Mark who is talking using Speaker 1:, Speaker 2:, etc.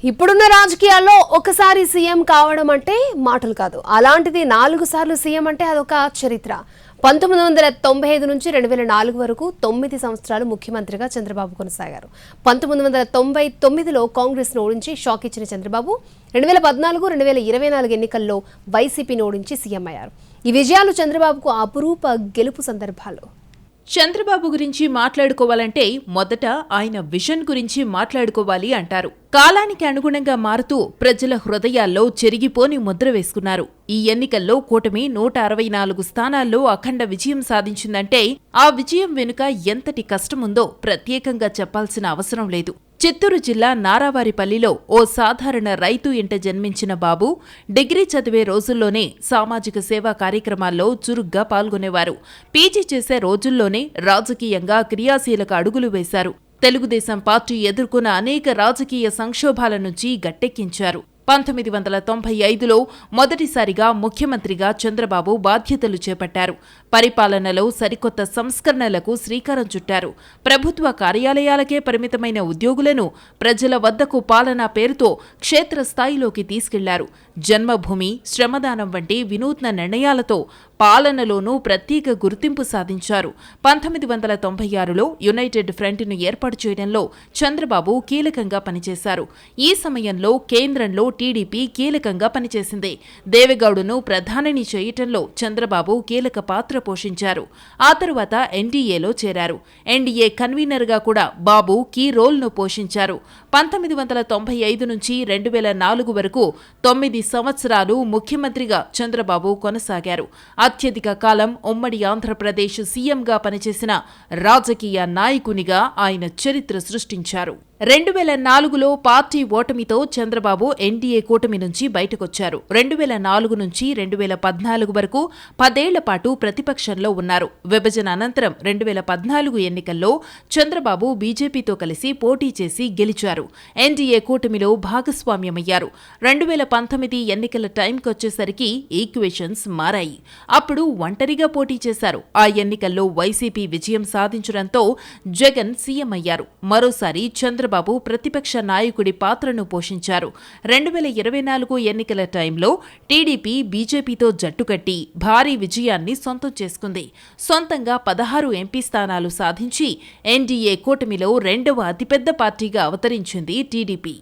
Speaker 1: ఇప్పుడున్న రాజకీయాల్లో ఒకసారి సీఎం కావడం అంటే మాటలు కాదు. అలాంటిది 4 సార్లు సీఎం అంటే అదొక చరిత్ర. 1995 నుంచి 2004 వరకు 9 సంవత్సరాలు ముఖ్యమంత్రిగా చంద్రబాబు కొనసాగారు. 1999లో కాంగ్రెస్ను ఓడించి షాక్ ఇచ్చిన చంద్రబాబు 2014, 2024 ఎన్నికల్లో వైసీపీని ఓడించి సీఎం అయ్యారు. ఈ విజయాలు చంద్రబాబుకు అపురూప గెలుపు సందర్భాలు.
Speaker 2: చంద్రబాబు గురించి మాట్లాడుకోవాలంటే మొదట ఆయన విజన్ గురించి మాట్లాడుకోవాలి అంటారు. కాలానికి అనుగుణంగా మారుతూ ప్రజల హృదయాల్లో చెరిగిపోని ముద్ర వేసుకున్నారు. ఈ ఎన్నికల్లో కూటమి 164 స్థానాల్లో అఖండ విజయం సాధించిందంటే ఆ విజయం వెనుక ఎంతటి కష్టముందో ప్రత్యేకంగా చెప్పాల్సిన అవసరం లేదు. చిత్తూరు జిల్లా నారావారిపల్లిలో ఓ సాధారణ రైతు ఇంట జన్మించిన బాబు డిగ్రీ చదివే రోజుల్లోనే సామాజిక సేవా కార్యక్రమాల్లో చురుగ్గా పాల్గొనేవారు. పీజీ చేసే రోజుల్లోనే రాజకీయంగా క్రియాశీలక అడుగులు వేశారు. తెలుగుదేశం పార్టీ ఎదుర్కొన్న అనేక రాజకీయ సంక్షోభాల నుంచి గట్టెక్కించారు. 1995లో మొదటిసారిగా ముఖ్యమంత్రిగా చంద్రబాబు బాధ్యతలు చేపట్టారు. పరిపాలనలో సరికొత్త సంస్కరణలకు శ్రీకారం చుట్టారు. ప్రభుత్వ కార్యాలయాలకే పరిమితమైన ఉద్యోగులను ప్రజల వద్దకు పాలనా పేరుతో క్షేత్రస్థాయిలోకి తీసుకెళ్లారు. జన్మభూమి, శ్రమదానం వంటి వినూత్న నిర్ణయాలతో పాలనలోనూ ప్రత్యేక గుర్తింపు సాధించారు. 1996లో యునైటెడ్ ఫ్రంట్ను ఏర్పాటు చేయడంలో చంద్రబాబు కీలకంగా పనిచేశారు. ఈ సమయంలో కేంద్రంలో టీడీపీ కీలకంగా పనిచేసింది. దేవెగౌడను ప్రధానిని చేయటంలో చంద్రబాబు కీలక పాత్ర పోషించారు. ఆ తరువాత ఎన్డీఏలో చేరారు. ఎన్డీఏ కన్వీనర్గా కూడా బాబు కీ రోల్ను పోషించారు. 1995 నుంచి 2004 వరకు 9 సంవత్సరాలు ముఖ్యమంత్రిగా చంద్రబాబు కొనసాగారు. అత్యధిక కాలం ఉమ్మడి ఆంధ్రప్రదేశ్ సీఎంగా పనిచేసిన రాజకీయ నాయకునిగా ఆయన చరిత్ర సృష్టించారు. 2004లో పార్టీ ఓటమితో చంద్రబాబు ఎన్డీఏ కూటమి నుంచి బయటకొచ్చారు. 2004 నుంచి 2014 వరకు 10 ఏళ్ల పాటు ప్రతిపక్షంలో ఉన్నారు. విభజన అనంతరం 2014 ఎన్నికల్లో చంద్రబాబు బీజేపీతో కలిసి పోటీ చేసి గెలిచారు. ఎన్డీఏ కూటమిలో భాగస్వామ్యమయ్యారు. 2019 ఎన్నికల టైంకొచ్చేసరికి ఈక్వేషన్స్ మారాయి. అప్పుడు ఒంటరిగా పోటీ చేశారు. ఆ ఎన్నికల్లో వైసీపీ విజయం సాధించడంతో జగన్ సీఎం అయ్యారు. మరోసారి చంద్రబాబు ప్రతిపక్ష నాయకుడి పాత్రను పోషించారు. 2024 ఎన్నికల టైంలో టీడీపీ బీజేపీతో జట్టుకట్టి భారీ విజయాన్ని సొంతం చేసుకుంది. సొంతంగా 16 ఎంపీ స్థానాలు సాధించి ఎన్డీఏ కూటమిలో 2వ అతిపెద్ద పార్టీగా అవతరించింది టీడీపీ.